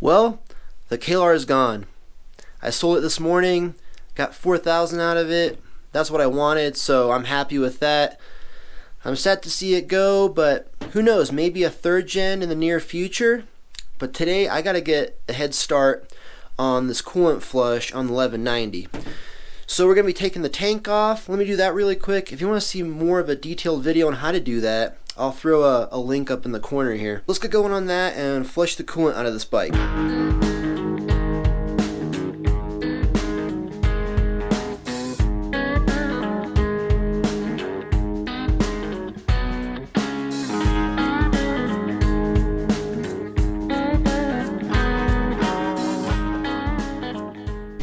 Well, the Klar is gone. I sold it this morning, got 4,000 out of it. That's what I wanted, so I'm happy with that. I'm sad to see it go, but who knows, maybe a third gen in the near future. But today I gotta get a head start on this coolant flush on the 1190. So we're gonna be taking the tank off. Let me do that really quick. If you wanna see more of a detailed video on how to do that, I'll throw a link up in the corner here. Let's get going on that and flush the coolant out of this bike.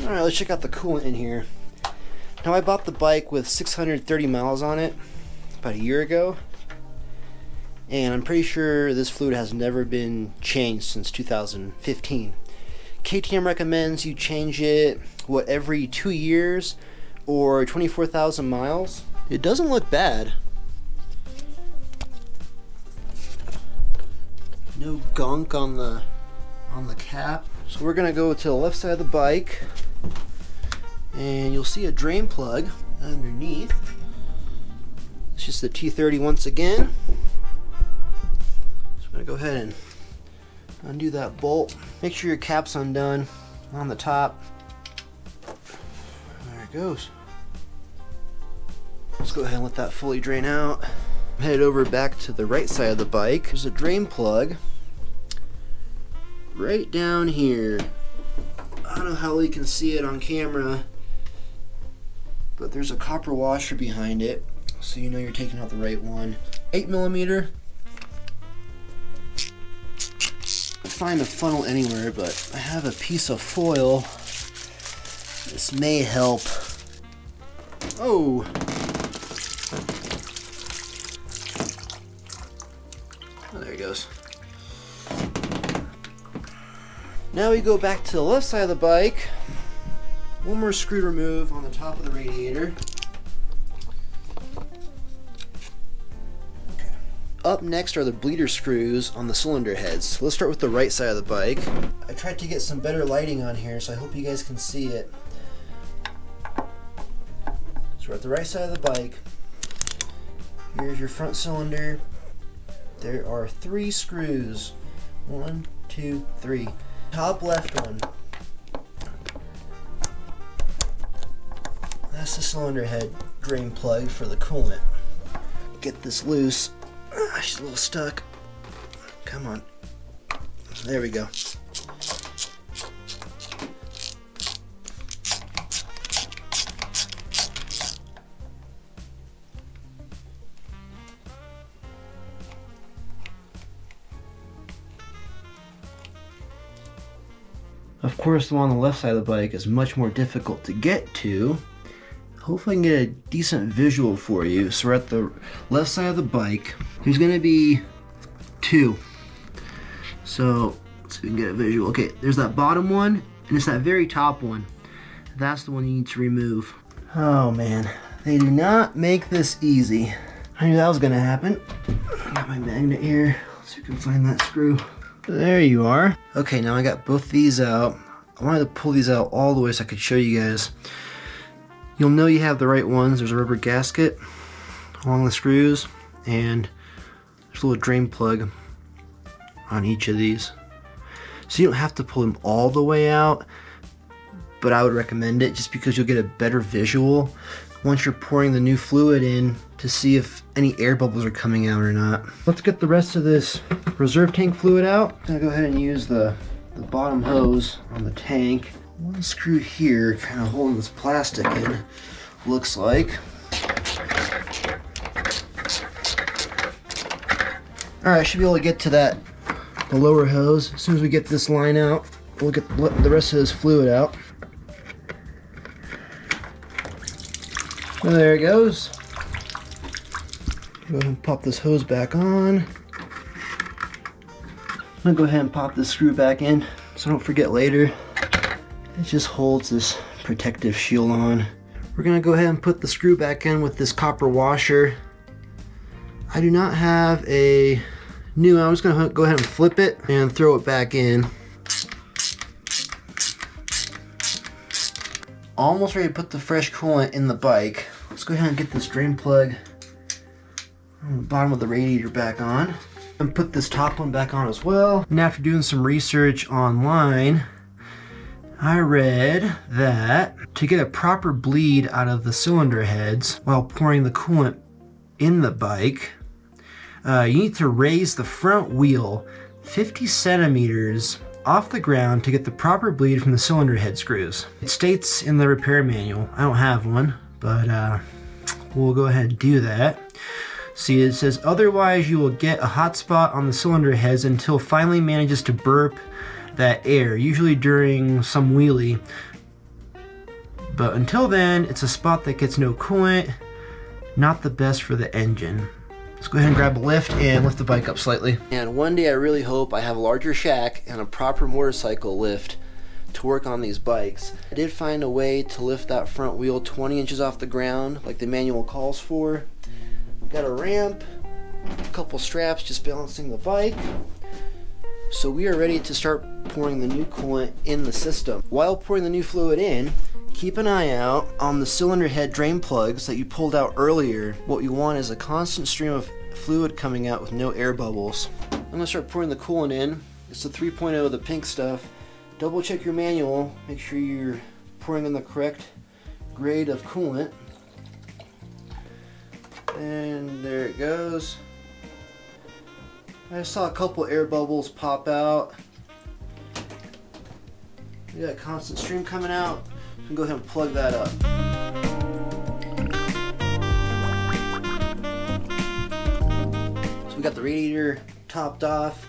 Alright, let's check out the coolant in here. Now I bought the bike with 630 miles on it about a year ago. And I'm pretty sure this fluid has never been changed since 2015. KTM recommends you change it, every 2 years or 24,000 miles. It doesn't look bad. No gunk on the cap. So we're gonna go to the left side of the bike, and you'll see a drain plug underneath. It's just the T30 once again. I'm gonna go ahead and undo that bolt. Make sure your cap's undone on the top. There it goes. Let's go ahead and let that fully drain out. I'm headed over back to the right side of the bike. There's a drain plug right down here. I don't know how well you can see it on camera, but there's a copper washer behind it, so you know you're taking out the right one. 8mm. Find a funnel anywhere, but I have a piece of foil. This may help. Oh, there it goes. Now we go back to the left side of the bike. One more screw to remove on the top of the radiator. Up next are the bleeder screws on the cylinder heads. So let's start with the right side of the bike. I tried to get some better lighting on here, so I hope you guys can see it. So we're at the right side of the bike. Here's your front cylinder. There are 3 screws. 1, 2, 3. Top left one. That's the cylinder head drain plug for the coolant. Get this loose. She's a little stuck. Come on. There we go. Of course, the one on the left side of the bike is much more difficult to get to. Hopefully I can get a decent visual for you. So we're at the left side of the bike. There's gonna be 2. So let's see if we can get a visual. Okay, there's that bottom one, and it's that very top one. That's the one you need to remove. Oh man, they do not make this easy. I knew that was gonna happen. Got my magnet here. Let's see if we can find that screw. There you are. Okay, now I got both these out. I wanted to pull these out all the way so I could show you guys. You'll know you have the right ones. There's a rubber gasket along the screws, and there's a little drain plug on each of these. So you don't have to pull them all the way out, but I would recommend it just because you'll get a better visual once you're pouring the new fluid in to see if any air bubbles are coming out or not. Let's get the rest of this reserve tank fluid out. I'm gonna go ahead and use the bottom hose on the tank. One screw here, kind of holding this plastic in, looks like. Alright, I should be able to get to the lower hose. As soon as we get this line out, we'll get the rest of this fluid out. So there it goes. Go ahead and pop this hose back on. I'm gonna go ahead and pop this screw back in so I don't forget later. It just holds this protective shield on. We're gonna go ahead and put the screw back in with this copper washer. I do not have a new, I'm just gonna go ahead and flip it and throw it back in. almost ready to put the fresh coolant in the bike. Let's go ahead and get this drain plug on the bottom of the radiator back on. And put this top one back on as well. And after doing some research online, I read that to get a proper bleed out of the cylinder heads while pouring the coolant in the bike, you need to raise the front wheel 50 centimeters off the ground to get the proper bleed from the cylinder head screws. It states in the repair manual, I don't have one, but we'll go ahead and do that. See, it says, otherwise you will get a hot spot on the cylinder heads until finally manages to burp that air, usually during some wheelie. But until then, it's a spot that gets no coolant, not the best for the engine. Let's go ahead and grab a lift and lift the bike up slightly. And one day I really hope I have a larger shack and a proper motorcycle lift to work on these bikes. I did find a way to lift that front wheel 20 inches off the ground like the manual calls for. Got a ramp, a couple straps just balancing the bike. So we are ready to start pouring the new coolant in the system. While pouring the new fluid in, keep an eye out on the cylinder head drain plugs that you pulled out earlier. What you want is a constant stream of fluid coming out with no air bubbles. I'm going to start pouring the coolant in. It's the 3.0, the pink stuff. Double check your manual, make sure you're pouring in the correct grade of coolant. And there it goes. I saw a couple air bubbles pop out. We got a constant stream coming out. I'm gonna go ahead and plug that up. So we got the radiator topped off.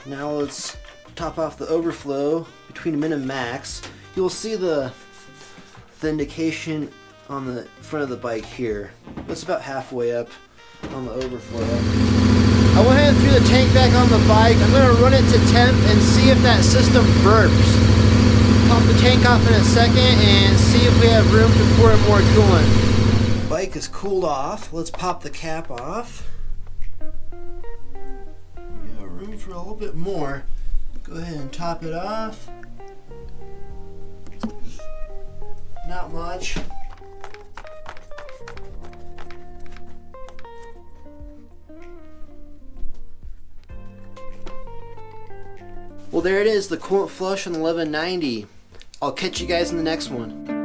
Now let's top off the overflow between min and max. You'll see the indication on the front of the bike here. It's about halfway up on the overflow. I went ahead and threw the tank back on the bike. I'm going to run it to temp and see if that system burps. Pop the tank off in a second and see if we have room to pour in more coolant. The bike is cooled off. Let's pop the cap off. We got room for a little bit more. Go ahead and top it off. Not much. Well, there it is, the coolant flush on the 1190. I'll catch you guys in the next one.